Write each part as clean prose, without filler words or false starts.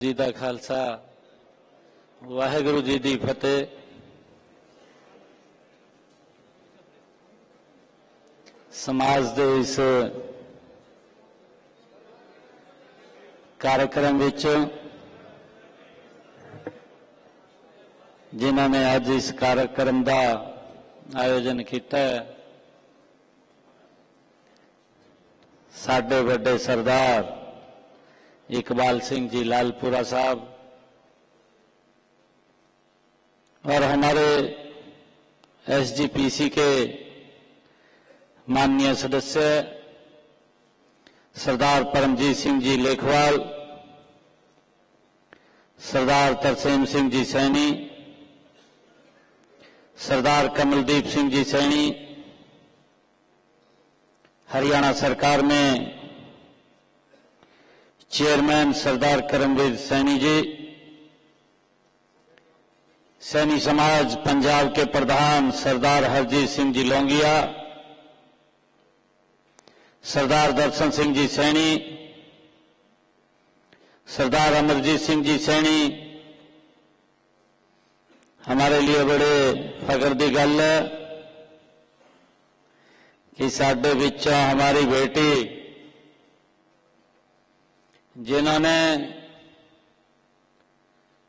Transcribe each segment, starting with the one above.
जी का खालसा वाहेगुरु जी की फतेह। समाज के इस कार्यक्रम विच जिन्होंने अज इस कार्यक्रम का आयोजन किया है, साडे वड्डे सरदार इकबाल सिंह जी लालपुरा साहब और हमारे एसजीपीसी के माननीय सदस्य सरदार परमजीत सिंह जी लेखवाल, सरदार तरसेम सिंह जी सैनी, सरदार कमलदीप सिंह जी सैनी, हरियाणा सरकार में चेयरमैन सरदार करमवीर सैनी जी, सैनी समाज पंजाब के प्रधान सरदार हरजीत सिंह जी लौंगिया, सरदार दर्शन सिंह जी सैनी, सरदार अमरजीत सिंह जी सैनी। हमारे लिए बड़े फख्र की गल है कि साडे विचों हमारी बेटी जिन्होंने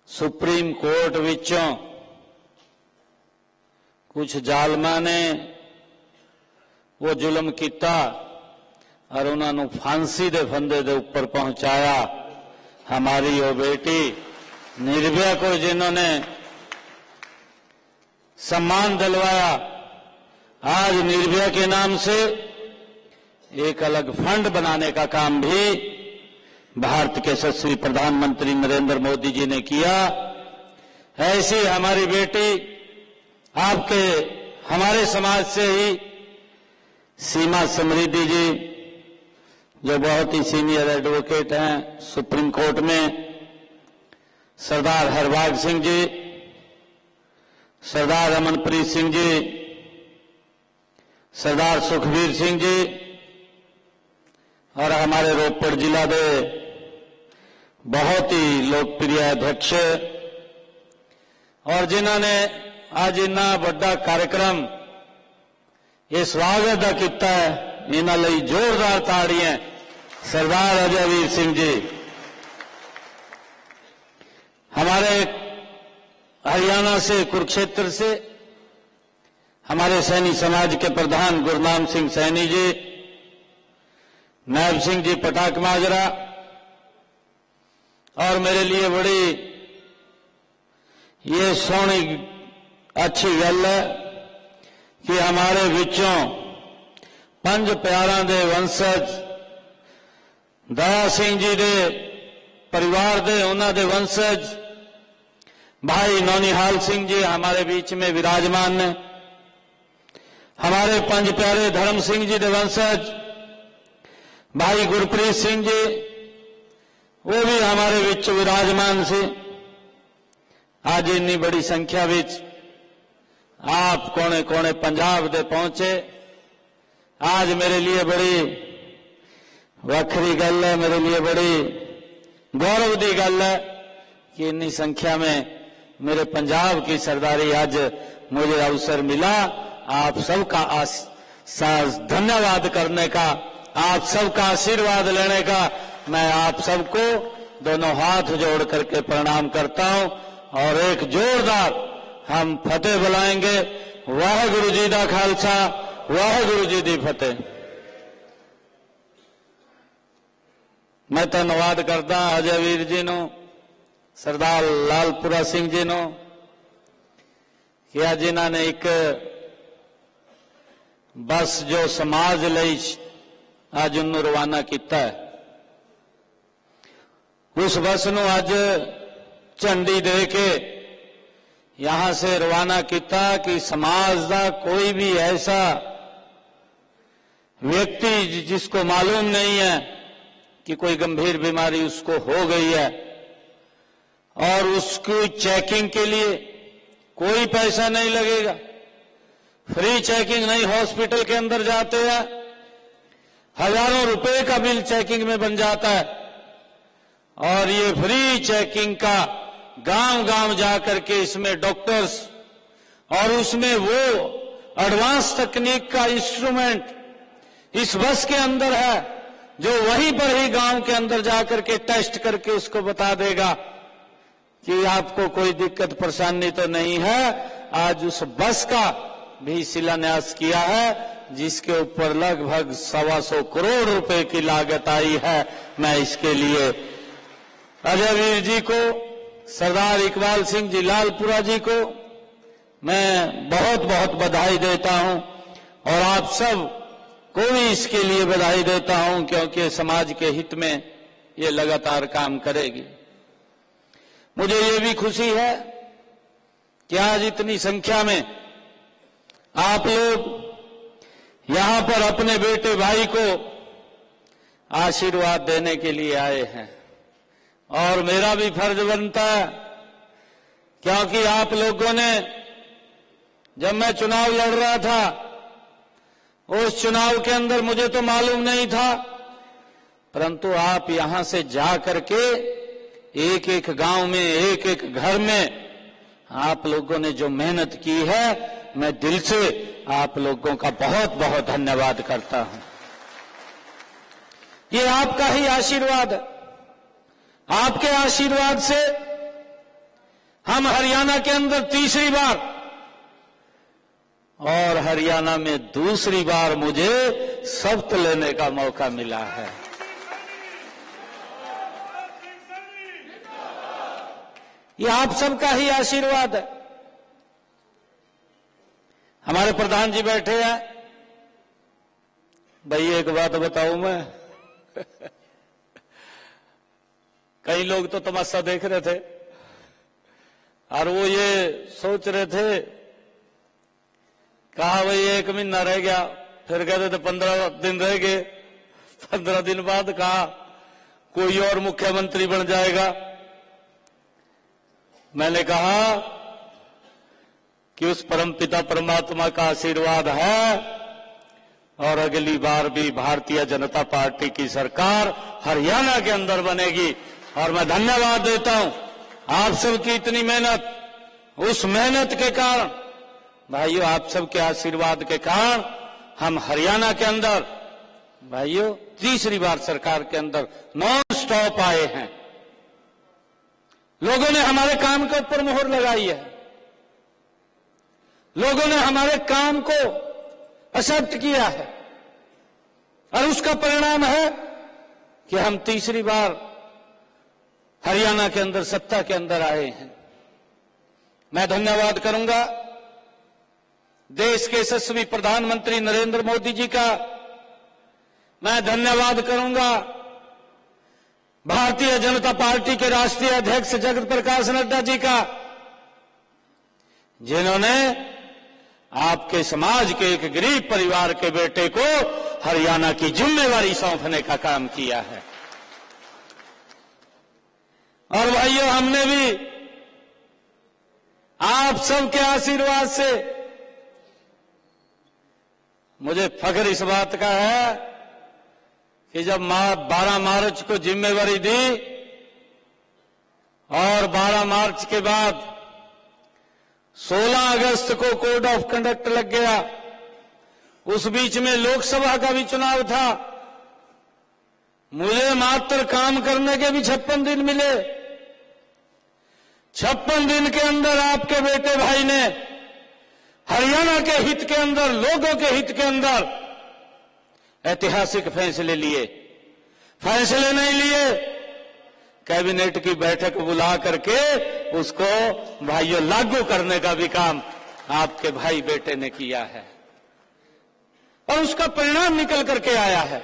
सुप्रीम कोर्ट विचों कुछ जालमा ने वो जुल्म किया और उन्होंने फांसी दे फंदे दे ऊपर पहुंचाया, हमारी वो बेटी निर्भया को जिन्होंने सम्मान दिलवाया। आज निर्भया के नाम से एक अलग फंड बनाने का काम भी भारत के यशस्वी प्रधानमंत्री नरेंद्र मोदी जी ने किया। ऐसी हमारी बेटी आपके हमारे समाज से ही सीमा समृद्धि जी, जो बहुत ही सीनियर एडवोकेट हैं सुप्रीम कोर्ट में, सरदार हरबाग सिंह जी, सरदार अमनप्रीत सिंह जी, सरदार सुखबीर सिंह जी और हमारे रोपड़ जिला के बहुत ही लोकप्रिय अध्यक्ष और जिन्होंने आज इन्ना बड़ा कार्यक्रम ये स्वागत का किया है, इन्हों लिए जोरदार ताड़ियां सरदार अजयवीर सिंह जी। हमारे हरियाणा से कुरुक्षेत्र से हमारे सैनी समाज के प्रधान गुरनाम सिंह सैनी जी, नायब सिंह जी पटाक माजरा, और मेरे लिए बड़ी ये सोहनी अच्छी गल है कि हमारे विचों पंज प्यारां दे वंशज दया सिंह जी दे परिवार दे उन्हां दे वंशज भाई नौनिहाल सिंह जी हमारे बीच में विराजमान ने। हमारे पंज प्यारे धर्म सिंह जी दे वंशज भाई गुरप्रीत सिंह जी, वो भी हमारे विच विराजमान से। आज इन्नी बड़ी संख्या विच आप कोने कोने पंजाब दे पहुंचे। आज मेरे लिए बड़ी वखरी गल है, मेरे लिए बड़ी गौरव की गल है कि इन्नी संख्या में मेरे पंजाब की सरदारी आज मुझे अवसर मिला। आप सबका धन्यवाद करने का, आप सबका आशीर्वाद लेने का मैं आप सबको दोनों हाथ जोड़ करके प्रणाम करता हूं और एक जोरदार हम फतेह बुलाएंगे। वाहेगुरु जी का खालसा, वाहेगुरु जी की फतेह। मैं धन्यवाद करता अजयवीर जी नो, सरदार लालपुरा सिंह जी नो कि आज इन्होंने एक बस जो समाज लई आज उन्होंने रवाना किया है, उस बस नूं अज झंडी दे के यहां से रवाना किया कि समाज का कोई भी ऐसा व्यक्ति जिसको मालूम नहीं है कि कोई गंभीर बीमारी उसको हो गई है और उसकी चेकिंग के लिए कोई पैसा नहीं लगेगा, फ्री चेकिंग नहीं, हॉस्पिटल के अंदर जाते हैं हजारों रुपए का बिल चेकिंग में बन जाता है और ये फ्री चेकिंग का गांव गांव जाकर के इसमें डॉक्टर्स और उसमें वो एडवांस तकनीक का इंस्ट्रूमेंट इस बस के अंदर है जो वहीं पर ही गांव के अंदर जाकर के टेस्ट करके उसको बता देगा कि आपको कोई दिक्कत परेशानी तो नहीं है। आज उस बस का भी शिलान्यास किया है जिसके ऊपर लगभग 125 करोड़ रुपए की लागत आई है। मैं इसके लिए अजय वीर जी को, सरदार इकबाल सिंह जी लालपुरा जी को मैं बहुत बहुत बधाई देता हूं और आप सब को भी इसके लिए बधाई देता हूं क्योंकि समाज के हित में ये लगातार काम करेगी। मुझे ये भी खुशी है कि आज इतनी संख्या में आप लोग यहां पर अपने बेटे भाई को आशीर्वाद देने के लिए आए हैं और मेरा भी फर्ज बनता है क्योंकि आप लोगों ने, जब मैं चुनाव लड़ रहा था उस चुनाव के अंदर मुझे तो मालूम नहीं था, परंतु आप यहां से जा करके एक एक गांव में, एक एक घर में आप लोगों ने जो मेहनत की है, मैं दिल से आप लोगों का बहुत बहुत धन्यवाद करता हूं। ये आपका ही आशीर्वाद है। आपके आशीर्वाद से हम हरियाणा के अंदर तीसरी बार और हरियाणा में दूसरी बार मुझे शपथ लेने का मौका मिला है। ये आप सबका ही आशीर्वाद है। हमारे प्रधान जी बैठे हैं। भाई एक बात बताऊं मैं कई लोग तो तमाशा देख रहे थे और वो ये सोच रहे थे, कहा भाई 1 महीना रह गया, फिर कहते थे 15 दिन रह गए, 15 दिन बाद कहा कोई और मुख्यमंत्री बन जाएगा। मैंने कहा कि उस परमपिता परमात्मा का आशीर्वाद है और अगली बार भी भारतीय जनता पार्टी की सरकार हरियाणा के अंदर बनेगी और मैं धन्यवाद देता हूं आप सबकी इतनी मेहनत, उस मेहनत के कारण भाइयों, आप सबके आशीर्वाद के कारण हम हरियाणा के अंदर भाइयों तीसरी बार सरकार के अंदर नॉन स्टॉप आए हैं। लोगों ने हमारे काम के ऊपर मोहर लगाई है, लोगों ने हमारे काम को एक्सेप्ट किया है और उसका परिणाम है कि हम तीसरी बार हरियाणा के अंदर सत्ता के अंदर आए हैं। मैं धन्यवाद करूंगा देश के यशस्वी प्रधानमंत्री नरेंद्र मोदी जी का, मैं धन्यवाद करूंगा भारतीय जनता पार्टी के राष्ट्रीय अध्यक्ष जगत प्रकाश नड्डा जी का, जिन्होंने आपके समाज के एक गरीब परिवार के बेटे को हरियाणा की जिम्मेवारी सौंपने का काम किया है। और भाइयों, हमने भी आप सबके आशीर्वाद से, मुझे फख्र इस बात का है कि जब 12 मार्च को जिम्मेवारी दी और 12 मार्च के बाद 16 अगस्त को कोड ऑफ कंडक्ट लग गया, उस बीच में लोकसभा का भी चुनाव था, मुझे मात्र काम करने के भी 56 दिन मिले। 56 दिन के अंदर आपके बेटे भाई ने हरियाणा के हित के अंदर, लोगों के हित के अंदर ऐतिहासिक फैसले लिए। फैसले नहीं लिए, कैबिनेट की बैठक बुला करके उसको भाइयों लागू करने का भी काम आपके भाई बेटे ने किया है और उसका परिणाम निकल करके आया है।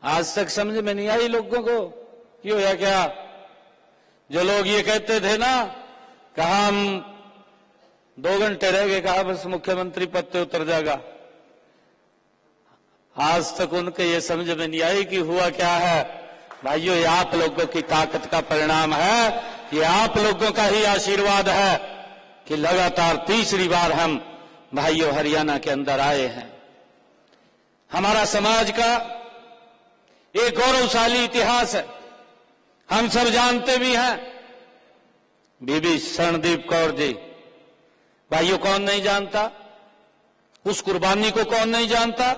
आज तक समझ में नहीं आई लोगों को क्यों या क्या। जो लोग ये कहते थे ना, कहा हम 2 घंटे रह गए, कहा बस मुख्यमंत्री पद पे उतर जाएगा, आज तक उनके ये समझ में नहीं आई कि हुआ क्या है। भाइयों, ये आप लोगों की ताकत का परिणाम है, ये आप लोगों का ही आशीर्वाद है कि लगातार तीसरी बार हम भाइयों हरियाणा के अंदर आए हैं। हमारा समाज का एक गौरवशाली इतिहास है, हम सब जानते भी हैं। बीबी शरणदीप कौर जी, भाइयों कौन नहीं जानता, उस कुर्बानी को कौन नहीं जानता।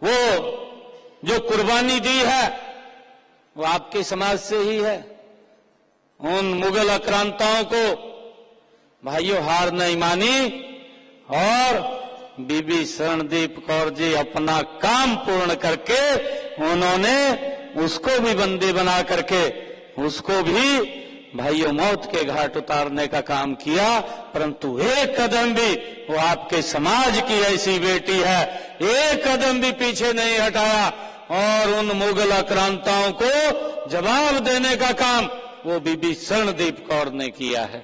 वो जो कुर्बानी दी है वो आपके समाज से ही है। उन मुगल आक्रांताओं को भाइयों हार नहीं मानी और बीबी शरणदीप कौर जी अपना काम पूर्ण करके उन्होंने उसको भी बंदी बना करके उसको भी भाइयों मौत के घाट उतारने का काम किया। परंतु एक कदम भी वो आपके समाज की ऐसी बेटी है, एक कदम भी पीछे नहीं हटाया और उन मुगल आक्रांताओं को जवाब देने का काम वो बीबी शरणदीप कौर ने किया है।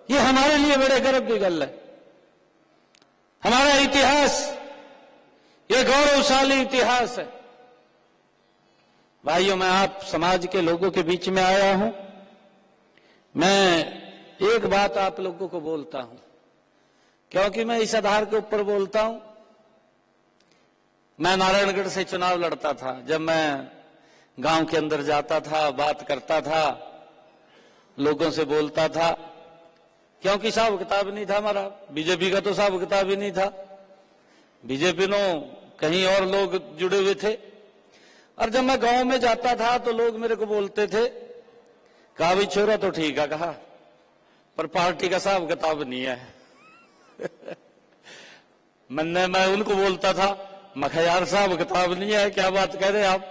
ये हमारे लिए बड़े गर्व की गल है। हमारा इतिहास ये गौरवशाली इतिहास है। भाइयों, मैं आप समाज के लोगों के बीच में आया हूं। मैं एक बात आप लोगों को बोलता हूं, क्योंकि मैं इस आधार के ऊपर बोलता हूं। मैं नारायणगढ़ से चुनाव लड़ता था। जब मैं गांव के अंदर जाता था, बात करता था, लोगों से बोलता था, क्योंकि हिसाब किताब नहीं था हमारा, बीजेपी का तो हिसाब किताब ही नहीं था। बीजेपी नो कहीं और लोग जुड़े हुए थे। और जब मैं गांव में जाता था तो लोग मेरे को बोलते थे, कहा भाई छोरा तो ठीक है, कहा पर पार्टी का हिसाब किताब नहीं है। मैं उनको बोलता था, मखा यार हिसाब किताब नहीं है, क्या बात कह रहे आप।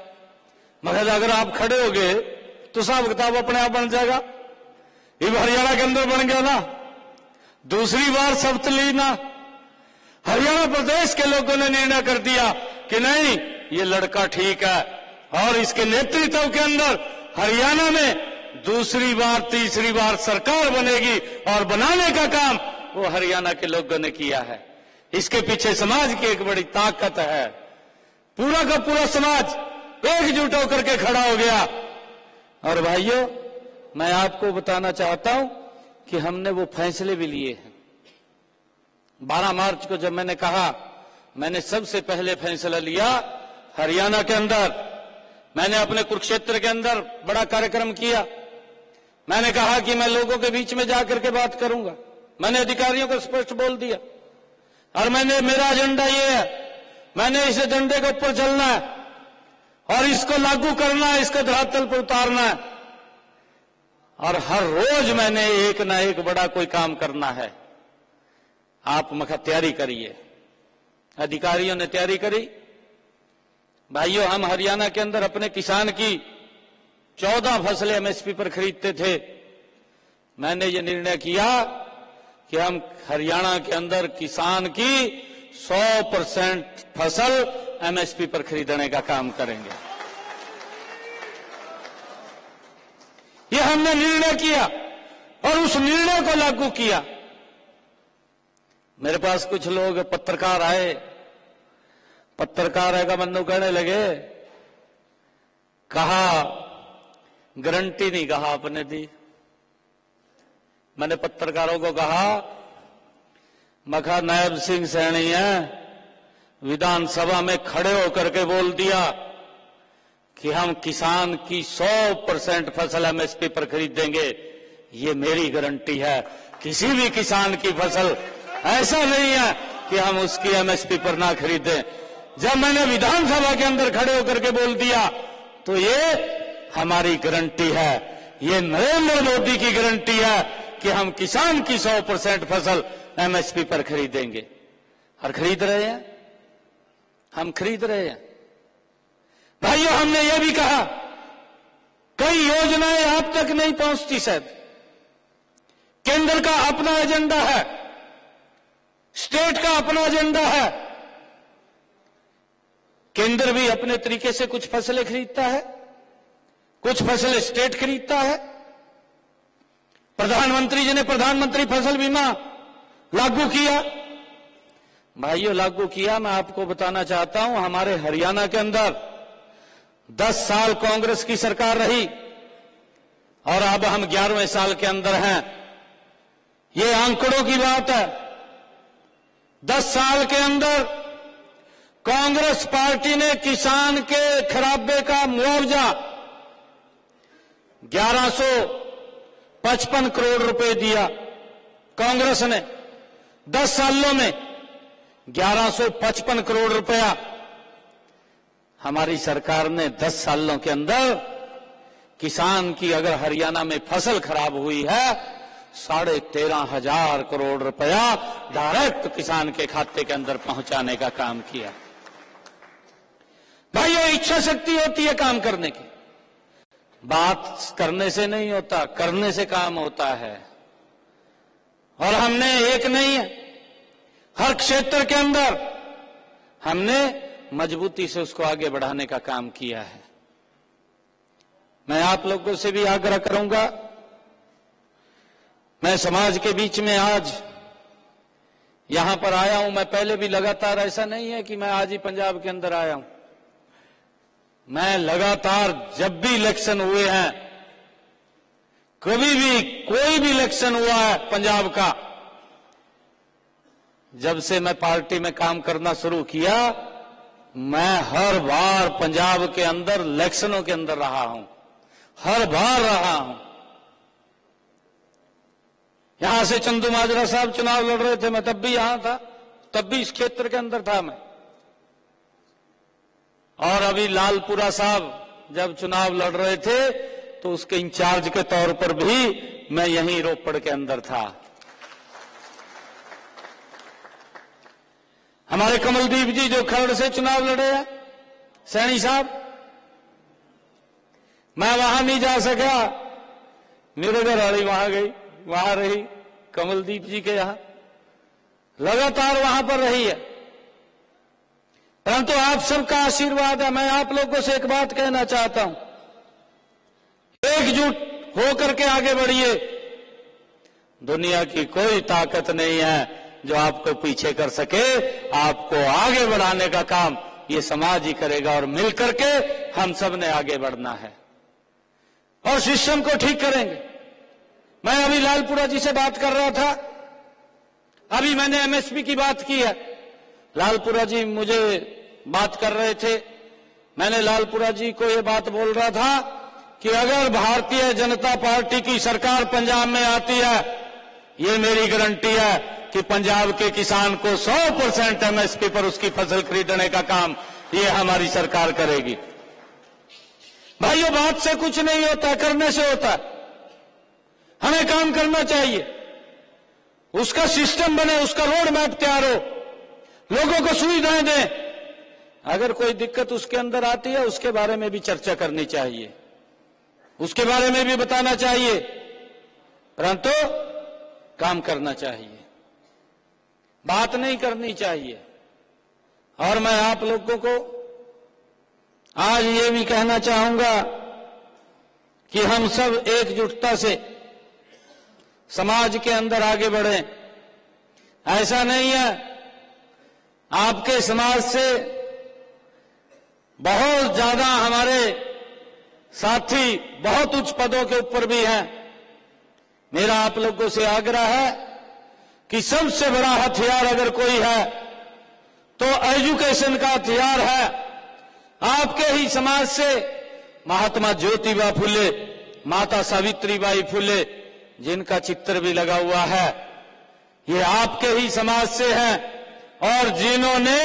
मखा अगर आप खड़े हो गए तो हिसाब किताब अपने आप बन जाएगा। ये हरियाणा के अंदर बन गया ना, दूसरी बार शपथ ली ना, हरियाणा प्रदेश के लोगों ने निर्णय कर दिया कि नहीं ये लड़का ठीक है और इसके नेतृत्व के अंदर हरियाणा में दूसरी बार तीसरी बार सरकार बनेगी और बनाने का काम वो हरियाणा के लोगों ने किया है। इसके पीछे समाज की एक बड़ी ताकत है। पूरा का पूरा समाज एकजुट होकर के खड़ा हो गया। और भाइयों, मैं आपको बताना चाहता हूं कि हमने वो फैसले भी लिए हैं। 12 मार्च को जब मैंने कहा, मैंने सबसे पहले फैसला लिया हरियाणा के अंदर। मैंने अपने कुरुक्षेत्र के अंदर बड़ा कार्यक्रम किया। मैंने कहा कि मैं लोगों के बीच में जाकर के बात करूंगा। मैंने अधिकारियों को स्पष्ट बोल दिया और मेरा एजेंडा ये है, मैंने इस एजेंडे के ऊपर चलना है और इसको लागू करना है, इसको धरातल पर उतारना है। और हर रोज मैंने एक ना एक बड़ा कोई काम करना है। आप मखा तैयारी करिए। अधिकारियों ने तैयारी करी। भाइयों, हम हरियाणा के अंदर अपने किसान की 14 फसलें एमएसपी पर खरीदते थे। मैंने ये निर्णय किया कि हम हरियाणा के अंदर किसान की 100% फसल एमएसपी पर खरीदने का काम करेंगे। ये हमने निर्णय किया और उस निर्णय को लागू किया। मेरे पास कुछ लोग पत्रकार आए, पत्रकार आएगा मन्नू कहने लगे, कहा गारंटी नहीं कहा आपने दी। मैंने पत्रकारों को कहा, मखा नायब सिंह सैनी है, विधानसभा में खड़े होकर के बोल दिया कि हम किसान की 100% फसल एमएसपी पर खरीदेंगे। ये मेरी गारंटी है। किसी भी किसान की फसल ऐसा नहीं है कि हम उसकी एमएसपी पर ना खरीदें। जब मैंने विधानसभा के अंदर खड़े होकर के बोल दिया तो ये हमारी गारंटी है, ये नरेंद्र मोदी की गारंटी है कि हम किसान की 100% फसल एमएसपी पर खरीदेंगे। और खरीद रहे हैं, हम खरीद रहे हैं। भाइयों, हमने ये भी कहा, कई योजनाएं आप तक नहीं पहुंचती शायद। केंद्र का अपना एजेंडा है, स्टेट का अपना एजेंडा है। केंद्र भी अपने तरीके से कुछ फसलें खरीदता है, कुछ फसलें स्टेट खरीदता है। प्रधानमंत्री जी ने प्रधानमंत्री फसल बीमा लागू किया। भाइयों, लागू किया। मैं आपको बताना चाहता हूं, हमारे हरियाणा के अंदर 10 साल कांग्रेस की सरकार रही और अब हम 11वें साल के अंदर हैं। ये आंकड़ों की बात है। 10 साल के अंदर कांग्रेस पार्टी ने किसान के खराबे का मुआवजा 1155 करोड़ रुपए दिया। कांग्रेस ने 10 सालों में 1155 करोड़ रुपया। हमारी सरकार ने 10 सालों के अंदर किसान की अगर हरियाणा में फसल खराब हुई है 13,500 करोड़ रुपया डायरेक्ट किसान के खाते के अंदर पहुंचाने का काम किया। भाई ये इच्छा शक्ति होती है काम करने की। बात करने से नहीं होता, करने से काम होता है। और हमने एक नहीं है, हर क्षेत्र के अंदर हमने मजबूती से उसको आगे बढ़ाने का काम किया है। मैं आप लोगों से भी आग्रह करूंगा, मैं समाज के बीच में आज यहां पर आया हूं। मैं पहले भी लगातार, ऐसा नहीं है कि मैं आज ही पंजाब के अंदर आया हूं, मैं लगातार जब भी इलेक्शन हुए हैं, कभी भी कोई भी इलेक्शन हुआ है पंजाब का, जब से मैं पार्टी में काम करना शुरू किया, मैं हर बार पंजाब के अंदर इलेक्शनों के अंदर रहा हूं, हर बार रहा हूं। यहां से चंदू माजरा साहब चुनाव लड़ रहे थे, मैं तब भी यहां था, तब भी इस क्षेत्र के अंदर था मैं। और अभी लालपुरा साहब जब चुनाव लड़ रहे थे तो उसके इंचार्ज के तौर पर भी मैं यहीं रोपड़ के अंदर था। हमारे कमलदीप जी जो खरड़ से चुनाव लड़े हैं, सैनी साहब, मैं वहां नहीं जा सका, मेरे घर वाली वहां गई, वहां रही, कमलदीप जी के यहां लगातार वहां पर रही है। परंतु आप सबका आशीर्वाद है। मैं आप लोगों से एक बात कहना चाहता हूं, एकजुट होकर के आगे बढ़िए। दुनिया की कोई ताकत नहीं है जो आपको पीछे कर सके। आपको आगे बढ़ाने का काम ये समाज ही करेगा और मिलकर के हम सब ने आगे बढ़ना है और सिस्टम को ठीक करेंगे। मैं अभी लालपुरा जी से बात कर रहा था, अभी मैंने एमएसपी की बात की है। लालपुरा जी मुझे बात कर रहे थे, मैंने लालपुरा जी को ये बात बोल रहा था कि अगर भारतीय जनता पार्टी की सरकार पंजाब में आती है, ये मेरी गारंटी है कि पंजाब के किसान को 100% एमएसपी पर उसकी फसल खरीदने का काम ये हमारी सरकार करेगी। भाइयों, बात से कुछ नहीं होता, करने से होता है। हमें काम करना चाहिए, उसका सिस्टम बने, उसका रोड मैप तैयार हो, लोगों को सुविधाएं दें। अगर कोई दिक्कत उसके अंदर आती है उसके बारे में भी चर्चा करनी चाहिए, उसके बारे में भी बताना चाहिए, परंतु काम करना चाहिए, बात नहीं करनी चाहिए। और मैं आप लोगों को आज ये भी कहना चाहूंगा कि हम सब एकजुटता से समाज के अंदर आगे बढ़ें। ऐसा नहीं है, आपके समाज से बहुत ज्यादा हमारे साथी बहुत उच्च पदों के ऊपर भी हैं। मेरा आप लोगों से आग्रह है कि सबसे बड़ा हथियार अगर कोई है तो एजुकेशन का हथियार है। आपके ही समाज से महात्मा ज्योतिबा फुले, माता सावित्रीबाई फुले, जिनका चित्र भी लगा हुआ है, ये आपके ही समाज से हैं और जिन्होंने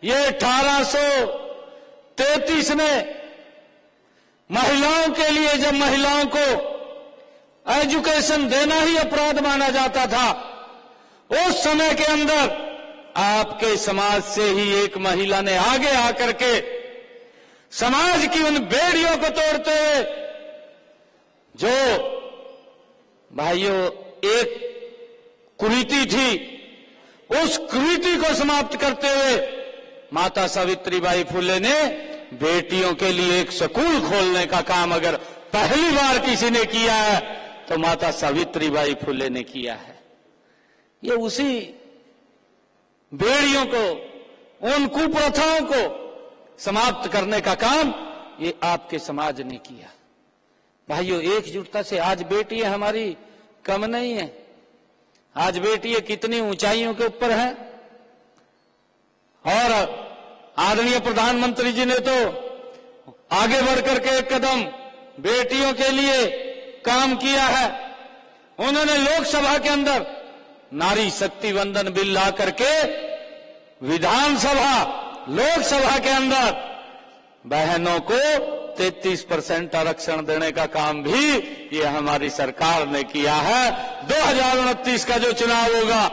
ये 1833 में महिलाओं के लिए, जब महिलाओं को एजुकेशन देना ही अपराध माना जाता था, उस समय के अंदर आपके समाज से ही एक महिला ने आगे आकर के समाज की उन बेड़ियों को तोड़ते हुए, जो भाइयों एक कुरीति थी, उस कुरीति को समाप्त करते हुए माता सावित्रीबाई फुले ने बेटियों के लिए एक स्कूल खोलने का काम अगर पहली बार किसी ने किया है तो माता सावित्रीबाई फुले ने किया है। ये उसी बेड़ियों को, उन कुप्रथाओं को समाप्त करने का काम ये आपके समाज ने किया। भाइयों, एकजुटता से आज बेटियां हमारी कम नहीं है। आज बेटी कितनी ऊंचाइयों के ऊपर है। और आदरणीय प्रधानमंत्री जी ने तो आगे बढ़कर के एक कदम बेटियों के लिए काम किया है। उन्होंने लोकसभा के अंदर नारी शक्ति वंदन बिल ला करके विधानसभा लोकसभा के अंदर बहनों को 33% आरक्षण देने का काम भी ये हमारी सरकार ने किया है। 2029 का जो चुनाव होगा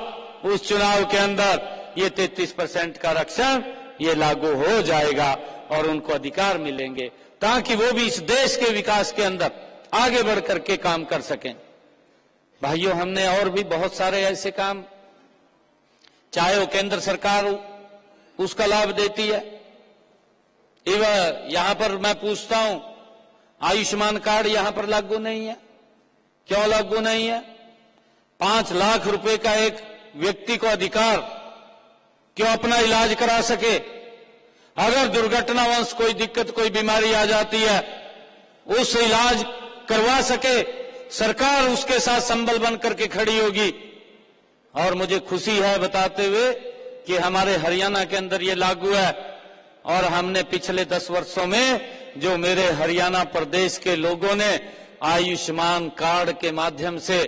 उस चुनाव के अंदर ये 33% का आरक्षण ये लागू हो जाएगा और उनको अधिकार मिलेंगे ताकि वो भी इस देश के विकास के अंदर आगे बढ़ करके काम कर सकें। भाइयों, हमने और भी बहुत सारे ऐसे काम, चाहे वो केंद्र सरकार उसका लाभ देती है, यहां पर मैं पूछता हूं आयुष्मान कार्ड यहां पर लागू नहीं है। क्यों लागू नहीं है? 5 लाख रुपए का एक व्यक्ति को अधिकार क्यों अपना इलाज करा सके। अगर दुर्घटनावश कोई दिक्कत, कोई बीमारी आ जाती है, उस इलाज करवा सके, सरकार उसके साथ संबल बन करके खड़ी होगी। और मुझे खुशी है बताते हुए कि हमारे हरियाणा के अंदर ये लागू है और हमने पिछले 10 वर्षों में जो मेरे हरियाणा प्रदेश के लोगों ने आयुष्मान कार्ड के माध्यम से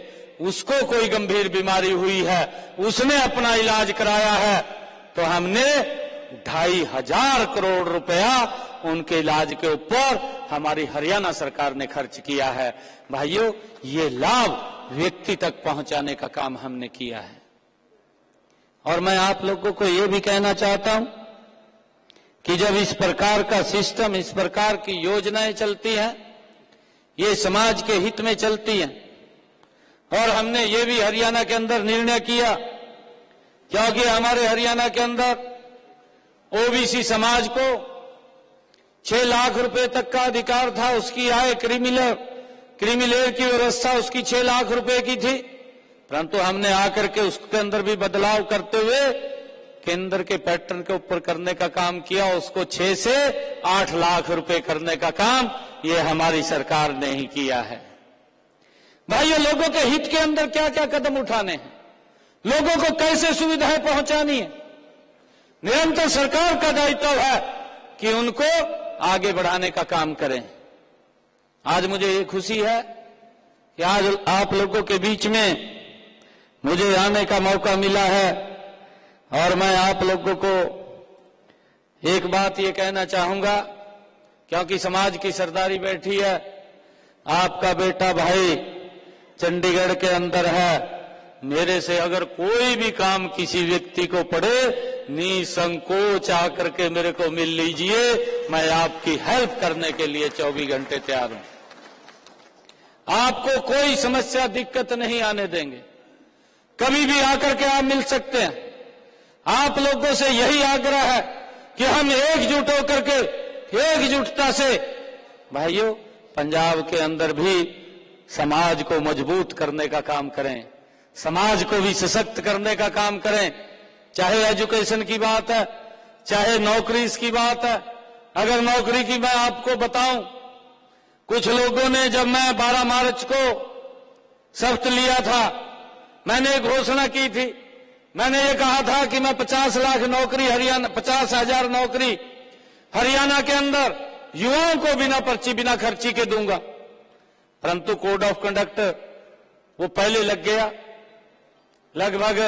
उसको कोई गंभीर बीमारी हुई है, उसने अपना इलाज कराया है, तो हमने 2,500 करोड़ रुपया उनके इलाज के ऊपर हमारी हरियाणा सरकार ने खर्च किया है। भाइयों, ये लाभ व्यक्ति तक पहुंचाने का काम हमने किया है। और मैं आप लोगों को ये भी कहना चाहता हूं कि जब इस प्रकार का सिस्टम, इस प्रकार की योजनाएं चलती हैं, ये समाज के हित में चलती हैं। और हमने ये भी हरियाणा के अंदर निर्णय किया, क्योंकि हमारे हरियाणा के अंदर ओबीसी समाज को 6 लाख रुपए तक का अधिकार था। उसकी आय क्रीमिलेयर की व्यवस्था उसकी 6 लाख रुपए की थी, परंतु हमने आकर के उसके अंदर भी बदलाव करते हुए केंद्र के पैटर्न के ऊपर करने का काम किया। उसको 6 से 8 लाख रुपए करने का काम ये हमारी सरकार ने ही किया है। भाइयों, लोगों के हित के अंदर क्या क्या कदम उठाने हैं, लोगों को कैसे सुविधाएं पहुंचानी है, निरंतर सरकार का दायित्व है कि उनको आगे बढ़ाने का काम करें। आज मुझे ये खुशी है कि आज आप लोगों के बीच में मुझे आने का मौका मिला है और मैं आप लोगों को एक बात ये कहना चाहूंगा, क्योंकि समाज की सरदारी बैठी है। आपका बेटा भाई चंडीगढ़ के अंदर है। मेरे से अगर कोई भी काम किसी व्यक्ति को पड़े, निसंकोच आकर के मेरे को मिल लीजिए, मैं आपकी हेल्प करने के लिए 24 घंटे तैयार हूं। आपको कोई समस्या, दिक्कत नहीं आने देंगे। कभी भी आकर के आप मिल सकते हैं। आप लोगों से यही आग्रह है कि हम एकजुट होकर के, एकजुटता से भाइयों, पंजाब के अंदर भी समाज को मजबूत करने का काम करें, समाज को भी सशक्त करने का काम करें। चाहे एजुकेशन की बात है, चाहे नौकरी की बात है। अगर नौकरी की मैं आपको बताऊं, कुछ लोगों ने, जब मैं 12 मार्च को शपथ लिया था, मैंने घोषणा की थी। मैंने ये कहा था कि मैं 50 लाख नौकरी हरियाणा, 50,000 नौकरी हरियाणा के अंदर युवाओं को बिना पर्ची, बिना खर्ची के दूंगा। परंतु कोड ऑफ कंडक्ट वो पहले लग गया, लगभग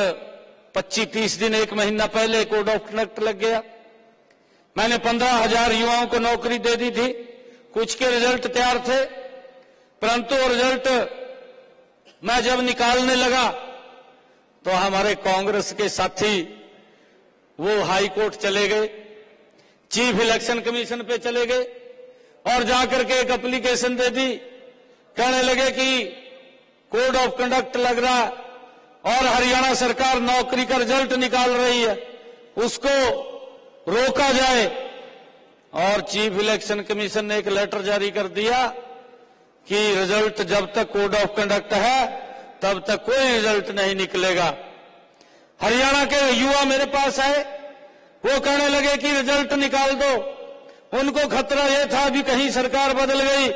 25-30 दिन, 1 महीना पहले कोड ऑफ कंडक्ट लग गया। मैंने 15,000 युवाओं को नौकरी दे दी थी। कुछ के रिजल्ट तैयार थे, परंतु रिजल्ट मैं जब निकालने लगा तो हमारे कांग्रेस के साथी वो हाई कोर्ट चले गए, चीफ इलेक्शन कमीशन पे चले गए और जाकर के एक एप्लीकेशन दे दी। कहने लगे कि कोड ऑफ कंडक्ट लग रहा है और हरियाणा सरकार नौकरी का रिजल्ट निकाल रही है, उसको रोका जाए। और चीफ इलेक्शन कमीशन ने एक लेटर जारी कर दिया कि रिजल्ट जब तक कोड ऑफ कंडक्ट है तब तक कोई रिजल्ट नहीं निकलेगा। हरियाणा के युवा मेरे पास आए, वो कहने लगे कि रिजल्ट निकाल दो। उनको खतरा यह था भी कहीं सरकार बदल गई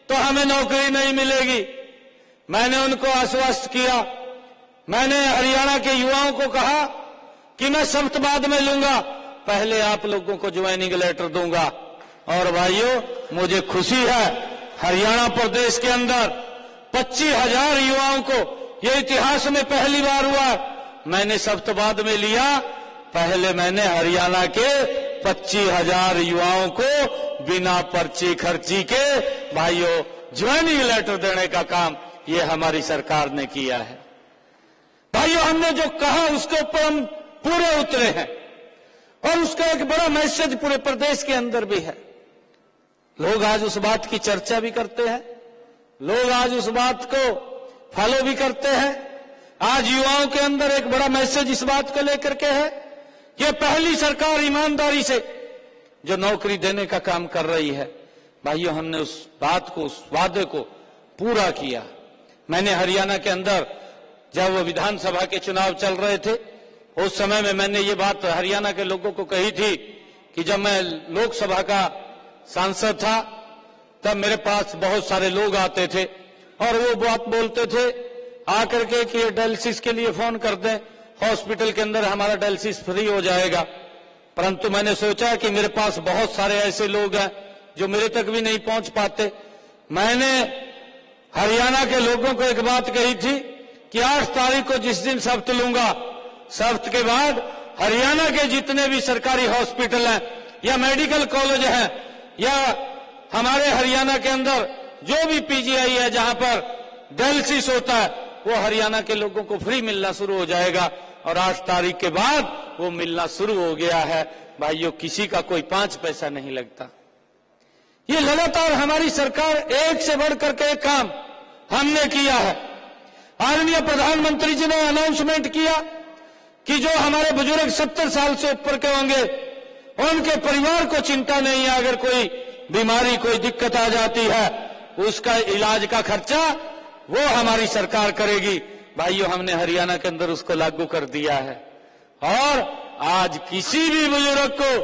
तो हमें नौकरी नहीं मिलेगी। मैंने उनको आश्वस्त किया मैंने हरियाणा के युवाओं को कहा कि मैं शब्द बाद में लूंगा, पहले आप लोगों को ज्वाइनिंग लेटर दूंगा। और भाइयों, मुझे खुशी है हरियाणा प्रदेश के अंदर 25,000 युवाओं को, ये इतिहास में पहली बार हुआ, मैंने शब्द बाद में लिया। पहले मैंने हरियाणा के 25,000 युवाओं को बिना पर्ची खर्ची के भाइयों ज्वाइनिंग लेटर देने का काम ये हमारी सरकार ने किया है। भाइयों, हमने जो कहा उसके ऊपर हम पूरे उतरे हैं और उसका एक बड़ा मैसेज पूरे प्रदेश के अंदर भी है। लोग आज उस बात की चर्चा भी करते हैं, लोग आज उस बात को फॉलो भी करते हैं। आज युवाओं के अंदर एक बड़ा मैसेज इस बात को लेकर के है कि पहली सरकार ईमानदारी से जो नौकरी देने का काम कर रही है। भाइयों, हमने उस बात को, उस वादे को पूरा किया। मैंने हरियाणा के अंदर जब वो विधानसभा के चुनाव चल रहे थे, उस समय में मैंने ये बात हरियाणा के लोगों को कही थी कि जब मैं लोकसभा का सांसद था तब मेरे पास बहुत सारे लोग आते थे और वो बात बोलते थे आकर के कि डायलिसिस के लिए फोन कर दें, हॉस्पिटल के अंदर हमारा डायलिसिस फ्री हो जाएगा। परंतु मैंने सोचा कि मेरे पास बहुत सारे ऐसे लोग हैं जो मेरे तक भी नहीं पहुंच पाते। मैंने हरियाणा के लोगों को एक बात कही थी कि 8 तारीख को जिस दिन शपथ लूंगा, शपथ के बाद हरियाणा के जितने भी सरकारी हॉस्पिटल हैं या मेडिकल कॉलेज हैं या हमारे हरियाणा के अंदर जो भी पीजीआई है जहां पर डायलिसिस होता है, वो हरियाणा के लोगों को फ्री मिलना शुरू हो जाएगा। और 8 तारीख के बाद वो मिलना शुरू हो गया है। भाइयों, किसी का कोई 5 पैसा नहीं लगता। ये लगातार हमारी सरकार एक से बढ़कर के एक काम हमने किया है। आदरणीय प्रधानमंत्री जी ने अनाउंसमेंट किया कि जो हमारे बुजुर्ग 70 साल से ऊपर के होंगे उनके परिवार को चिंता नहीं है, अगर कोई बीमारी, कोई दिक्कत आ जाती है, उसका इलाज का खर्चा वो हमारी सरकार करेगी। भाइयों, हमने हरियाणा के अंदर उसको लागू कर दिया है और आज किसी भी बुजुर्ग को,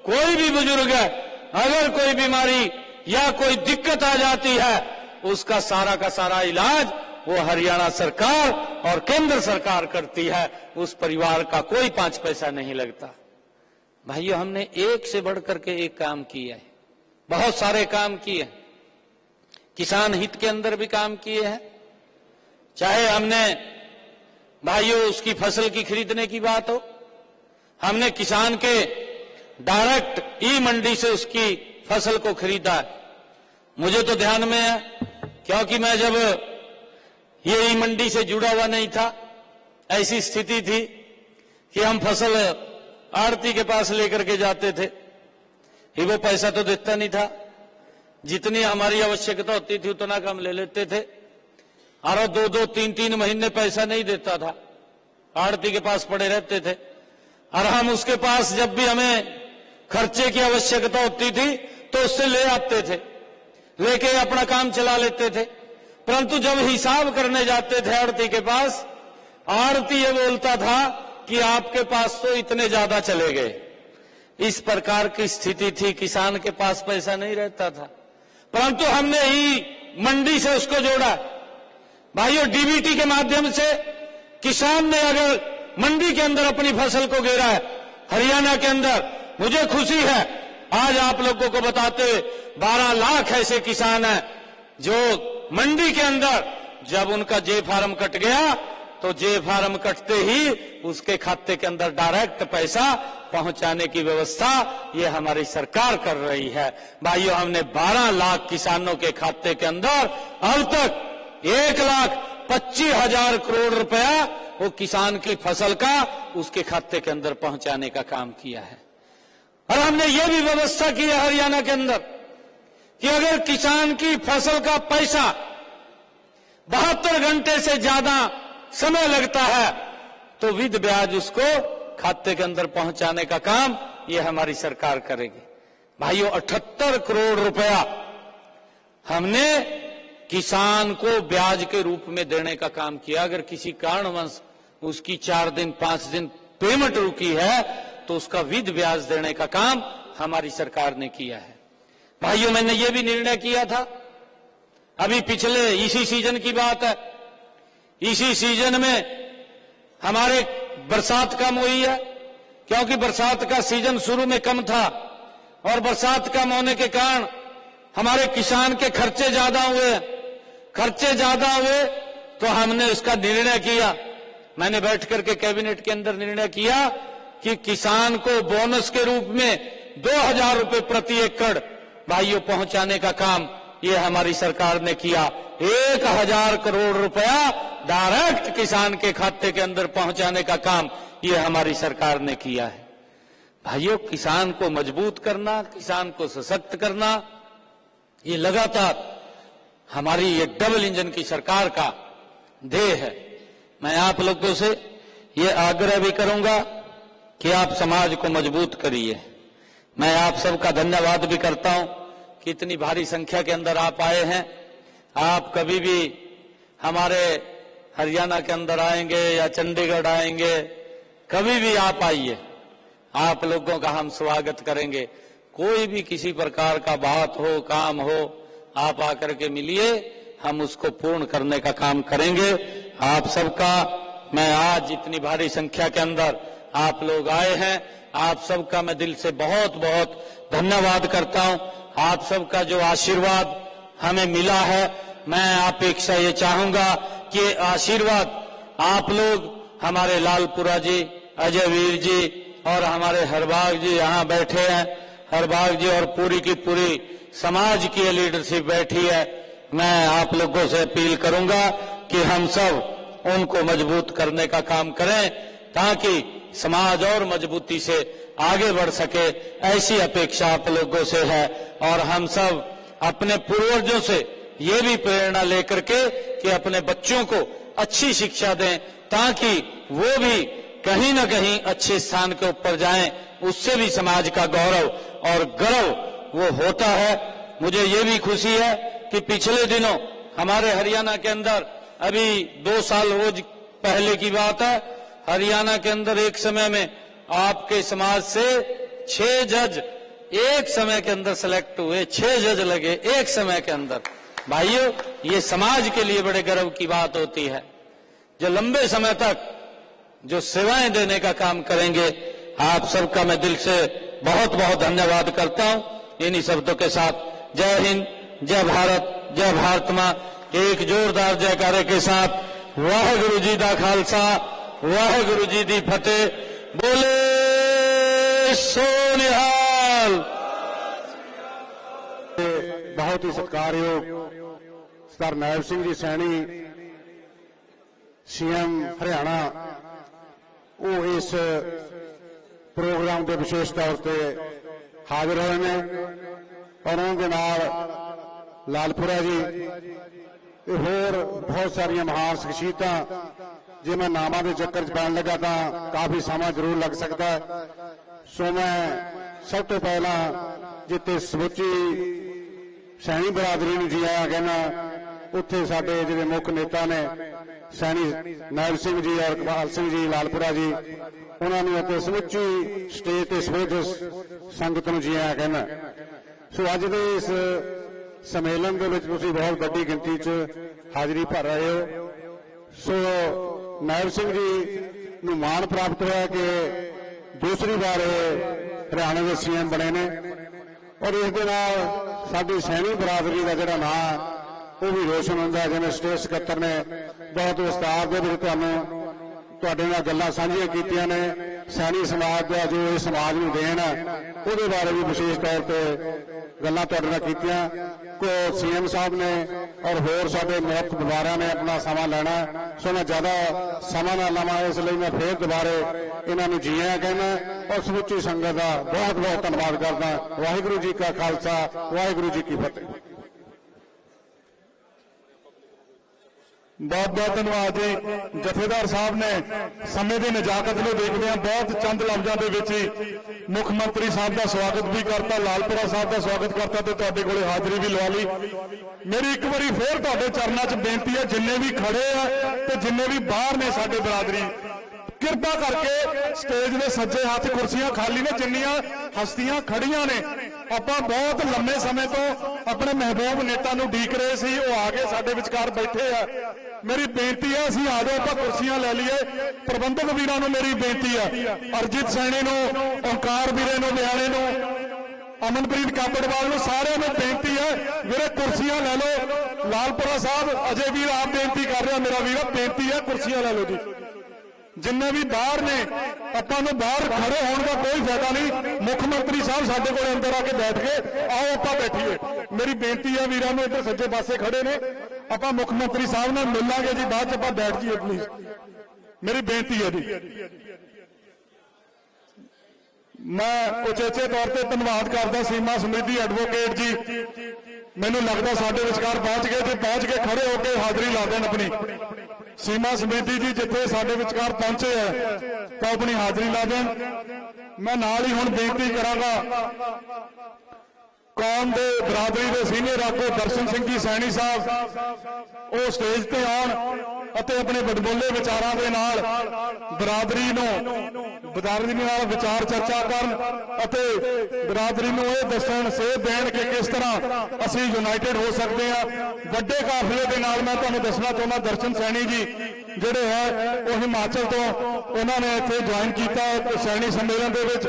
कोई भी बुजुर्ग है, अगर कोई बीमारी या कोई दिक्कत आ जाती है, उसका सारा का सारा इलाज वो हरियाणा सरकार और केंद्र सरकार करती है। उस परिवार का कोई 5 पैसा नहीं लगता। भाइयों, हमने एक से बढ़कर के एक काम किया है, बहुत सारे काम किए हैं। किसान हित के अंदर भी काम किए हैं। चाहे हमने भाइयों उसकी फसल की खरीदने की बात हो, हमने किसान के डायरेक्ट ई मंडी से उसकी फसल को खरीदा है। मुझे तो ध्यान में है क्योंकि मैं जब ये ई मंडी से जुड़ा हुआ नहीं था, ऐसी स्थिति थी कि हम फसल आड़ती के पास लेकर के जाते थे, ही वो पैसा तो देता नहीं था, जितनी हमारी आवश्यकता होती थी उतना कम ले लेते थे और 2-2, 3-3 महीने पैसा नहीं देता था, आड़ती के पास पड़े रहते थे। और हम उसके पास जब भी हमें खर्चे की आवश्यकता होती थी तो उससे ले आते थे, लेके अपना काम चला लेते थे। परंतु जब हिसाब करने जाते थे आड़ती के पास, आड़ती ये बोलता था कि आपके पास तो इतने ज्यादा चले गए। इस प्रकार की स्थिति थी, किसान के पास पैसा नहीं रहता था। परंतु हमने ही मंडी से उसको जोड़ा। भाइयों, डीबीटी के माध्यम से किसान ने अगर मंडी के अंदर अपनी फसल को गिरा है हरियाणा के अंदर, मुझे खुशी है आज आप लोगों को बताते हुए 12 लाख ऐसे किसान हैं जो मंडी के अंदर जब उनका जे फार्म कट गया तो जे फार्म कटते ही उसके खाते के अंदर डायरेक्ट पैसा पहुंचाने की व्यवस्था ये हमारी सरकार कर रही है। भाइयों, हमने 12 लाख किसानों के खाते के अंदर अब तक 1,25,000 करोड़ रुपया वो किसान की फसल का उसके खाते के अंदर पहुंचाने का काम किया है। और हमने ये भी व्यवस्था की है हरियाणा के अंदर कि अगर किसान की फसल का पैसा 72 घंटे से ज्यादा समय लगता है तो विद ब्याज उसको खाते के अंदर पहुंचाने का काम ये हमारी सरकार करेगी। भाइयों, 78 करोड़ रुपया हमने किसान को ब्याज के रूप में देने का काम किया। अगर किसी कारणवश उसकी 4 दिन 5 दिन पेमेंट रुकी है तो उसका विद ब्याज देने का काम हमारी सरकार ने किया है। भाइयों, मैंने ये भी निर्णय किया था, अभी पिछले इसी सीजन की बात है, इसी सीजन में हमारे बरसात कम हुई है, क्योंकि बरसात का सीजन शुरू में कम था और बरसात कम होने के कारण हमारे किसान के खर्चे ज्यादा हुए। खर्चे ज्यादा हुए तो हमने उसका निर्णय किया, मैंने बैठ करके कैबिनेट के अंदर निर्णय किया कि किसान को बोनस के रूप में 2000 रुपए प्रति एकड़ भाइयों पहुंचाने का काम ये हमारी सरकार ने किया। 1000 करोड़ रुपया डायरेक्ट किसान के खाते के अंदर पहुंचाने का काम ये हमारी सरकार ने किया है। भाइयों, किसान को मजबूत करना, किसान को सशक्त करना, ये लगातार हमारी ये डबल इंजन की सरकार का ध्येय है। मैं आप लोगों से ये आग्रह भी करूंगा कि आप समाज को मजबूत करिए। मैं आप सबका धन्यवाद भी करता हूं कि इतनी भारी संख्या के अंदर आप आए हैं। आप कभी भी हमारे हरियाणा के अंदर आएंगे या चंडीगढ़ आएंगे, कभी भी आप आइए, आप लोगों का हम स्वागत करेंगे। कोई भी किसी प्रकार का बात हो, काम हो, आप आकर के मिलिए, हम उसको पूर्ण करने का काम करेंगे। आप सबका मैं आज इतनी भारी संख्या के अंदर आप लोग आए हैं, आप सबका मैं दिल से बहुत बहुत धन्यवाद करता हूं। आप सबका जो आशीर्वाद हमें मिला है, मैं अपेक्षा ये चाहूंगा कि आशीर्वाद आप लोग हमारे लालपुरा जी, अजय वीर जी और हमारे हरबाग जी यहाँ बैठे हैं, हरबाग जी और पूरी की पूरी समाज की लीडरशिप बैठी है। मैं आप लोगों से अपील करूंगा कि हम सब उनको मजबूत करने का काम करें ताकि समाज और मजबूती से आगे बढ़ सके, ऐसी अपेक्षा आप लोगों से है। और हम सब अपने पूर्वजों से ये भी प्रेरणा लेकर के कि अपने बच्चों को अच्छी शिक्षा दें ताकि वो भी कहीं न कहीं अच्छे स्थान के ऊपर जाएं, उससे भी समाज का गौरव और गर्व वो होता है। मुझे ये भी खुशी है कि पिछले दिनों हमारे हरियाणा के अंदर, अभी 2 साल हो पहले की बात है, हरियाणा के अंदर एक समय में आपके समाज से 6 जज एक समय के अंदर सिलेक्ट हुए। 6 जज लगे एक समय के अंदर। भाइयों, ये समाज के लिए बड़े गर्व की बात होती है, जो लंबे समय तक जो सेवाएं देने का काम करेंगे। आप सबका मैं दिल से बहुत बहुत धन्यवाद करता हूं। इन्हीं शब्दों के साथ जय हिंद, जय भारत, जय भारत मां, एक जोरदार जयकारे के साथ वाहेगुरु जी दा खालसा, वाहेगुरु जी दी फतेह। बोले सो निहाल। बहुत ही सत्कारयोग सरदार नायब सिंह जी सैनी, सीएम हरियाणा, वो इस प्रोग्राम के विशेष तौर पर हाजिर होए ने और उनके नाल लालपुरा जी ते होर बहुत सारिया महान शख्सियतां, जे मैं नामां दे चक्कर च पैण लगा तो काफी समा जरूर लग सकता है। सो मैं सब तो पहला जिते समुची सैनी बरादरी नूं जी आया कहना, उत्थे साडे जिहड़े मुख नेता ने सैनी नायब सिंह जी और इकबाल सिंह जी लालपुरा जी, उन्होंने समुची स्टेज ते समूह संगत नूं जी आया कहना। सो अज दे इस सम्मेलन दे विच तुसीं बहुत वड्डी गिनती च हाजिरी भर रहे हो। सो नायब सिंह जी नूं माण प्राप्त होया कि दूसरी बार हरियाणा के सीएम बने ने और इस दे नाल साडी सैनी बरादरी का जिहड़ा नाम वो भी रोशन होंदा। जिवें स्टेट सकत्तर ने बहुत विस्तार दे विच तुहाडे नाल गल्लां साझीआं कीतियां ने, सैनी समाज का जो इस समाज नूं देन है उहदे बारे भी विशेष तौर पर गल्लां तुहाडे नाल कीतियां। को सीएम साहब ने और होर साडे मुख्य बुलारियां ने अपना समा लेना, सो मैं ज्यादा समा ना लवां, इसलिए मैं फिर दोबारे इन्हां नूं जी आया कहना और समुची संगत का बहुत बहुत धन्यवाद करदा। वाहिगुरू जी का खालसा, वाहिगुरू जी की फतेह। बहुत बहुत धन्यवाद जी। जथेदार साहब ने समय की नजाकत में देखते बहुत चंद लफ्जों के विच ही मुख्यमंत्री साहब का स्वागत भी करता, लालपुरा साहब का स्वागत करता तो तुहाडे कोले हाजिरी भी लवा ली। मेरी एक बारी फिर तुहाडे चरणों च बेनती है, जिन्ने भी खड़े हैं तो जिन्ने भी बाहर ने साडे बरादरी, कृपा करके स्टेज के सज्जे हाथ कुर्सियां खाली ने, जिन्नियां हस्तियां खड़ियां ने, आपां बहुत लंबे समय तो अपने महबूब नेता नूं उडीक रहे सी, वो आके साडे विचकार बैठे आ। ਮੇਰੀ ਬੇਨਤੀ ਹੈ ਅਸੀਂ ਆ ਜਾਓ ਆਪਾਂ ਕੁਰਸੀਆਂ ਲੈ ਲਈਏ। ਪ੍ਰਬੰਧਕ ਵੀਰਾਂ ਨੂੰ ਮੇਰੀ ਬੇਨਤੀ ਹੈ, ਅਰਜੀਤ ਸੈਣੀ ਨੂੰ, ਓਂਕਾਰ ਵੀਰੇ ਨੂੰ, ਨਿਆਣੇ ਨੂੰ, ਅਮਨਪ੍ਰੀਤ ਕਾਪੜਵਾਲ ਨੂੰ, ਸਾਰਿਆਂ ਨੂੰ ਬੇਨਤੀ ਹੈ ਵੀਰੇ ਕੁਰਸੀਆਂ ਲੈ ਲਓ। ਲਾਲਪੁਰਾ ਸਾਹਿਬ ਅਜੇ ਵੀਰ ਆਪ ਬੇਨਤੀ ਕਰ ਰਿਹਾ, ਮੇਰਾ ਵੀਰ ਬੇਨਤੀ ਹੈ ਕੁਰਸੀਆਂ ਲੈ ਲਓ ਜੀ। ਜਿੰਨੇ ਵੀ ਬਾਹਰ ਨੇ ਆਪਾਂ ਨੂੰ ਬਾਹਰ ਖੜੇ ਹੋਣ ਦਾ ਕੋਈ ਫਾਇਦਾ ਨਹੀਂ। ਮੁੱਖ ਮੰਤਰੀ ਸਾਹਿਬ ਸਾਡੇ ਕੋਲ ਅੰਦਰ ਆ ਕੇ ਬੈਠ ਗਏ, ਆਓ ਆਪਾਂ ਬੈਠੀਏ। ਮੇਰੀ ਬੇਨਤੀ ਹੈ ਵੀਰਾਂ ਨੂੰ, ਇੱਧਰ ਸੱਜੇ ਪਾਸੇ ਖੜੇ ਨੇ, ਆਪਾਂ ਮੁੱਖ ਮੰਤਰੀ ਸਾਹਿਬ ਨਾਲ ਮਿਲਾਂਗੇ ਜੀ, ਬਾਅਦ ਚ ਆਪਾਂ ਬੈਠ ਜਾਈਏ ਪਲੀਜ਼, ਮੇਰੀ ਬੇਨਤੀ ਹੈ ਜੀ। ਮੈਂ ਉਚੇਚੇ ਤੌਰ ਤੇ ਧੰਨਵਾਦ ਕਰਦਾ ਸੀਮਾ ਸਮ੍ਰਿੱਧੀ ਐਡਵੋਕੇਟ ਜੀ, ਮੈਨੂੰ ਲੱਗਦਾ ਸਾਡੇ ਵਿਚਕਾਰ ਪਹੁੰਚ ਗਏ, ਜੇ ਪਹੁੰਚ ਕੇ ਖੜੇ ਹੋ ਕੇ ਹਾਜ਼ਰੀ ਲਾ ਦੇਣ ਆਪਣੀ। ਸੀਮਾ ਸਮ੍ਰਿੱਧੀ ਜੀ ਜਿੱਥੇ ਸਾਡੇ ਵਿਚਕਾਰ ਪਹੁੰਚੇ ਹੈ ਤਾਂ ਆਪਣੀ ਹਾਜ਼ਰੀ ਲਾ ਦੇਣ। ਮੈਂ ਨਾਲ ਹੀ ਹੁਣ ਬੇਨਤੀ ਕਰਾਂਗਾ ਕੌਮ ਦੇ ਬਰਾਦਰੀ ਦੇ ਸੀਨੀਅਰ ਆਗੂ ਦਰਸ਼ਨ ਸਿੰਘ ਜੀ ਸੈਣੀ ਸਾਹਿਬ ਉਹ ਸਟੇਜ ਤੇ ਆਉਣ ਅਤੇ ਆਪਣੇ ਵਡਮੁੱਲੇ ਵਿਚਾਰਾਂ ਦੇ ਨਾਲ ਬਰਾਦਰੀ ਨਾਲ ਵਿਚਾਰ ਚਰਚਾ ਕਰਨ ਅਤੇ ਬਰਾਦਰੀ ਨੂੰ ਇਹ ਦੱਸਣ, ਸੇਧ ਦੇਣ ਕਿ ਕਿਸ ਤਰ੍ਹਾਂ ਅਸੀਂ ਯੂਨਾਈਟਿਡ ਹੋ ਸਕਦੇ ਹਾਂ। ਵੱਡੇ ਕਾਫਲੇ ਦੇ ਨਾਲ ਮੈਂ ਤੁਹਾਨੂੰ ਦੱਸਣਾ ਚਾਹੁੰਦਾ, ਦਰਸ਼ਨ ਸੈਣੀ ਜੀ ਜਿਹੜੇ ਹੈ ਉਹ ਹਿਮਾਚਲ ਤੋਂ ਉਹਨਾਂ ਨੇ ਇੱਥੇ ਜੁਆਇਨ ਕੀਤਾ ਸੈਣੀ ਸੰਮੇਲਨ ਦੇ ਵਿੱਚ,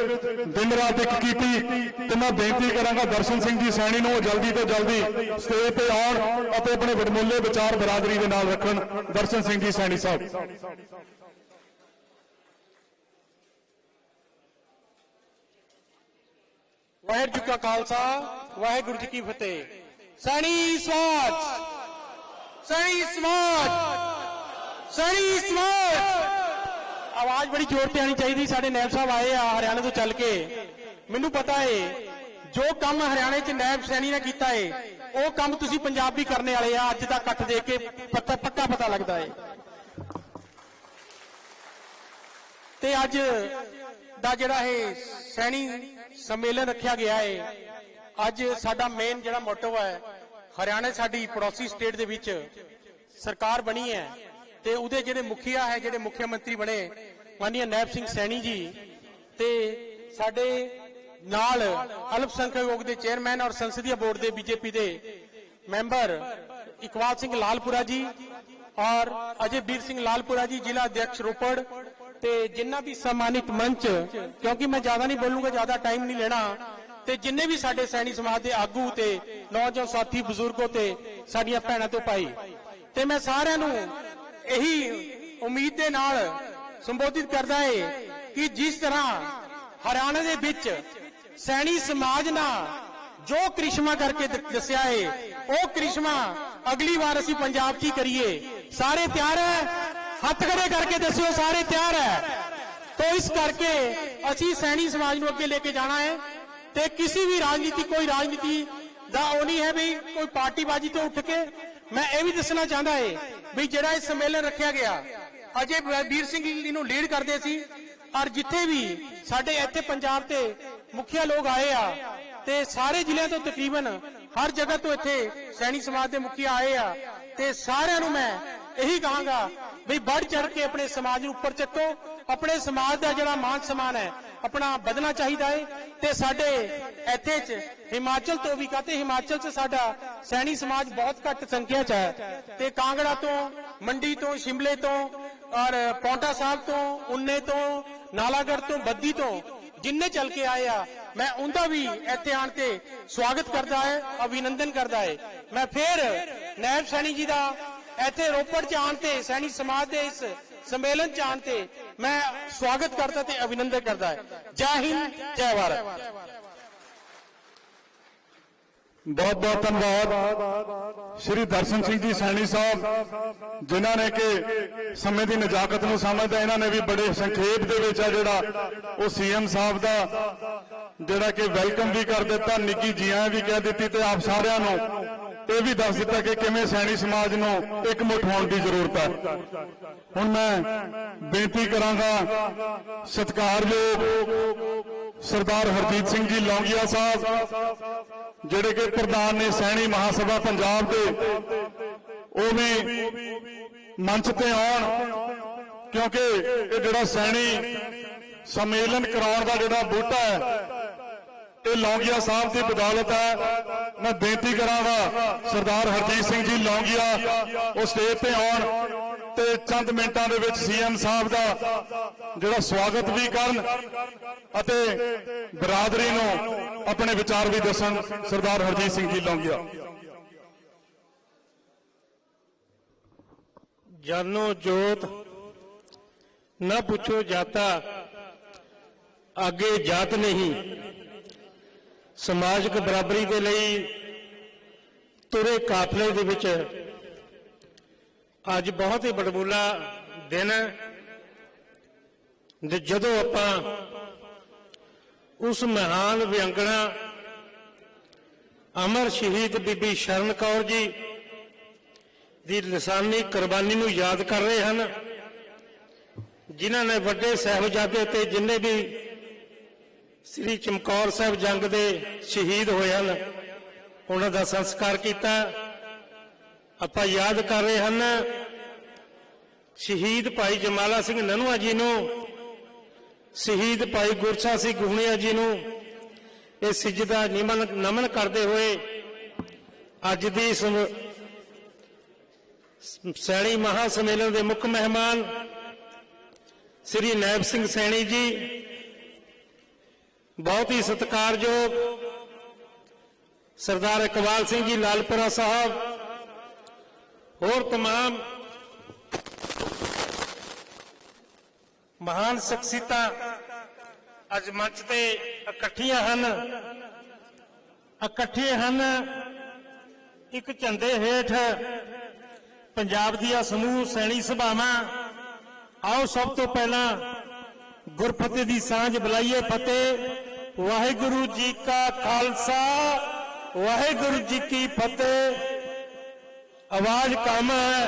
ਦਿਨ ਰਾਤ ਇੱਕ ਕੀਤੀ। ਤੇ ਮੈਂ ਬੇਨਤੀ ਕਰਾਂਗਾ ਦਰਸ਼ਨ ਸਿੰਘ ਜੀ ਸੈਣੀ ਨੂੰ ਜਲਦੀ ਤੋਂ ਜਲਦੀ ਸਟੇਜ ਤੇ ਆਉਣ ਅਤੇ ਆਪਣੇ ਵਡਮੁੱਲੇ ਵਿਚਾਰ ਬਰਾਦਰੀ ਦੇ ਨਾਲ ਰੱਖਣ। ਦਰਸ਼ਨ ਸਿੰਘ ਜੀ ਸੈਣੀ ਸਾਹਿਬ। ਵਾਹਿਗੁਰੂ ਜੀ ਕਾ ਖਾਲਸਾ, ਵਾਹਿਗੁਰੂ ਜੀ ਕੀ ਫਤਿਹ। ਸੈਣੀ ਸਮਾਜ, ਸੈਣੀ ਸਮਾਜ, ਸੈਣੀ ਸਮਾਜ। ਆਵਾਜ਼ ਬੜੀ ਜ਼ੋਰ ਤੇ ਆਣੀ ਚਾਹੀਦੀ। ਸਾਡੇ ਨਾਇਬ ਸਾਹਿਬ ਆਏ ਆ ਹਰਿਆਣਾ ਤੋਂ ਚੱਲ ਕੇ। ਮੈਨੂੰ ਪਤਾ ਹੈ ਜੋ ਕੰਮ ਹਰਿਆਣੇ 'ਚ ਨਾਇਬ ਸੈਣੀ ਨੇ ਕੀਤਾ ਹੈ ਉਹ ਕੰਮ ਤੁਸੀਂ ਪੰਜਾਬ ਵੀ ਕਰਨੇ ਵਾਲੇ ਆ। ਅੱਜ ਦਾ ਇਕੱਠ ਦੇਖ ਕੇ ਪੱਕਾ ਪਤਾ ਲੱਗਦਾ ਹੈ। ਤੇ ਅੱਜ ਦਾ ਜਿਹੜਾ ਇਹ ਸੈਣੀ ਸੰਮੇਲਨ ਰੱਖਿਆ ਗਿਆ ਹੈ, ਅੱਜ ਸਾਡਾ ਮੇਨ ਜਿਹੜਾ ਮੋਟੋ ਹੈ, ਹਰਿਆਣਾ ਸਾਡੀ ਪੜੋਸੀ ਸਟੇਟ ਦੇ ਵਿੱਚ ਸਰਕਾਰ ਬਣੀ ਹੈ ਤੇ ਉਹਦੇ ਜਿਹੜੇ ਮੁਖੀਆ ਹੈ, ਜਿਹੜੇ ਮੁੱਖ ਮੰਤਰੀ ਬਣੇ ਮਾਨनीय ਨਾਇਬ ਸਿੰਘ ਸੈਣੀ ਜੀ, ਤੇ ਸਾਡੇ ਨਾਲ ਅਲਪਸੰਖਿਅਕ ਵਰਗ ਦੇ ਚੇਅਰਮੈਨ ਔਰ ਸੰਸਦੀय ਬੋਰਡ ਦੇ ਬੀਜੇਪੀ ਦੇ ਮੈਂਬਰ ਇਕਬਾਲ ਸਿੰਘ ਲਾਲਪੁਰਾ ਜੀ ਔਰ ਅਜੇ ਵੀਰ ਸਿੰਘ ਲਾਲਪੁਰਾ ਜੀ, ਜ਼ਿਲ੍ਹਾ ਅਧਿਕਸ਼ ਰੋਪੜ, ਤੇ ਜਿੰਨਾ ਵੀ सम्मानित मंच, क्योंकि मैं ज्यादा नहीं बोलूंगा, ज्यादा टाइम नहीं लेना, ਤੇ ਜਿੰਨੇ ਵੀ ਸਾਡੇ ਸੈਣੀ ਸਮਾਜ ਦੇ ਆਗੂ ਤੇ ਨੌਜਵਾਨ ਸਾਥੀ ਬਜ਼ੁਰਗੋ ਤੇ ਸਾਡੀਆਂ ਭੈਣਾਂ ਤੇ ਭਾਈ, ਤੇ ਮੈਂ ਸਾਰਿਆਂ ਨੂੰ ਇਹੀ ਉਮੀਦ ਦੇ ਨਾਲ ਸੰਬੋਧਿਤ ਕਰਦਾ ਹੈ ਕਿ ਜਿਸ ਤਰ੍ਹਾਂ ਹਰਿਆਣਾ ਦੇ ਵਿੱਚ ਸੈਣੀ ਸਮਾਜ ਨਾਲ ਜੋ ਕ੍ਰਿਸ਼ਮਾ ਕਰਕੇ ਦੱਸਿਆ ਹੈ ਉਹ ਕ੍ਰਿਸ਼ਮਾ ਅਗਲੀ ਵਾਰ ਅਸੀਂ ਪੰਜਾਬ 'ਚ ਹੀ ਕਰੀਏ। ਸਾਰੇ ਤਿਆਰ ਹੈ? ਹੱਥ ਖੜੇ ਕਰਕੇ ਦੱਸਿਓ ਸਾਰੇ ਤਿਆਰ ਹੈ। तो इस करके असी सैनी समाज को अगे लेके जाना है। ते किसी भी राजनीति, कोई राजनीति दा वो नहीं है भी कोई पार्टीबाजी तो उठ के। मैं ये भी दसना चाहता है भी जिहड़ा इस सम्मेलन रखा गया, अजय वीर सिंह इनू लीड करते सी और जिथे भी साडे इत्थे पंजाब ते मुखिया लोग आए आ ते सारे जिले तो तकरीबन हर जगह तो इत्थे सैनी समाज के मुखिया आए आ ते सारिਆਂ ਨੂੰ मैं यही कहांगा भी बढ़ चढ़ के अपने समाज ऊपर चक्को। अपने समाज का जिहड़ा मान सम्मान है अपना बदना चाहिए है। ते साडे इत्थे च हिमाचल तो भी कहते हिमाचल च साडा सैनी समाज बहुत घट संख्या च है ते कांगड़ा तो, मंडी तो, शिमले तो और पौंटा साहब तो, उन्ने तो, नालागढ़ तो, बद्दी तो जिन्ने चल के आए आ, मैं उनका भी इत्थे आण के स्वागत करता है, अभिनंदन करता है। मैं फिर नायब सैनी जी का इत्थे रोपड़ च आण ते सैनी समाज के इस सम्मेलन च आण ते मैं स्वागत करता ते अभिनंदन करता है। जय हिंद, जय भारत। बहुत बहुत धन्यवाद श्री दर्शन सिंह जी सैनी साहब जिन्होंने कि समय की नजाकत नूं समझदा, इन्होंने भी बड़े संखेप दे विच जिहड़ा वो सीएम साहब दा जिहड़ा कि वेलकम भी कर दिता, निੱਘੀ जी आए भी कह दी ते आप सारिਆਂ ਨੂੰ ਇਹ भी दस दिता कि किवें सैनी समाज नूं एकमुठ होण दी जरूरत है। हुण मैं बेनती करांगा सत्कारयोग सरदार हरजीत सिंह जी लौंगिया साहब जिहड़े कि प्रधान ने सैनी महासभा पंजाब दे, वो भी मंच ते आउण क्योंकि ये जिहड़ा सैनी सम्मेलन कराउण दा जिहड़ा बूटा है ਇਹ ਲੌਂਗੀਆ ਸਾਹਿਬ ਦੀ ਬਦੌਲਤ ਹੈ। ਮੈਂ ਬੇਨਤੀ ਕਰਾਂਗਾ ਸਰਦਾਰ ਹਰਜੀਤ ਸਿੰਘ ਜੀ ਲੌਂਗੀਆ ਉਹ ਸਟੇਜ ਤੇ ਆਉਣ ਤੇ ਚੰਦ ਮਿੰਟਾਂ ਦੇ ਵਿੱਚ ਸੀਐਮ ਸਾਹਿਬ ਦਾ ਜਿਹੜਾ ਸਵਾਗਤ ਵੀ ਕਰਨ ਅਤੇ ਬਰਾਦਰੀ ਨੂੰ ਆਪਣੇ ਵਿਚਾਰ ਵੀ ਦੱਸਣ। ਸਰਦਾਰ ਹਰਜੀਤ ਸਿੰਘ ਜੀ ਲੌਂਗੀਆ। जानो जोत न पूछो जाता, आगे जात नहीं। समाजिक बराबरी के लिए तुरे काफले दे विच अज बहुत ही बड़बूला दिन है। जदों आपां उस महान व्यंगना अमर शहीद बीबी शरण कौर जी ਦੀ ਲਸਾਨੀ ਕੁਰਬਾਨੀ ਨੂੰ ਯਾਦ ਕਰ ਰਹੇ ਹਨ, ਜਿਨ੍ਹਾਂ ਨੇ ਵੱਡੇ ਸਾਹਿਬਜ਼ਾਦੇ ਤੇ ਜਿੰਨੇ ਵੀ ਸ੍ਰੀ ਚਮਕੌਰ ਸਾਹਿਬ ਜੰਗ ਦੇ ਸ਼ਹੀਦ ਹੋਏ ਹਨ ਉਹਨਾਂ ਦਾ ਸੰਸਕਾਰ ਕੀਤਾ। ਆਪਾਂ ਯਾਦ ਕਰ ਰਹੇ ਹਨ ਸ਼ਹੀਦ ਭਾਈ ਜਮਾਲਾ ਸਿੰਘ ਨਨੂਆ ਜੀ ਨੂੰ, ਸ਼ਹੀਦ ਭਾਈ ਗੁਰਸਾ ਸਿੰਘ ਗੁਹਣੀਆ ਜੀ ਨੂੰ ਇਹ ਸਿਜਦਾ ਨਮਨ ਕਰਦੇ ਹੋਏ ਅੱਜ ਦੀ ਇਸ सैनी महासम्मेलन के मुख्य मेहमान श्री नैब सिंह सैनी जी, बहुत ही सत्कारयोग सरदार इकबाल सिंह जी लालपुरा साहब और तमाम महान शख्सियत अज मंच ते इकट्ठियां हन। एक झंडे हेठ पंजाब दिया समूह सैनी सभावां। आओ सब तो पहला गुरफतेह दी सांझ बुलाइए। फतेह। वाहिगुरु जी का खालसा, वाहिगुरु जी की फतेह। आवाज कम है।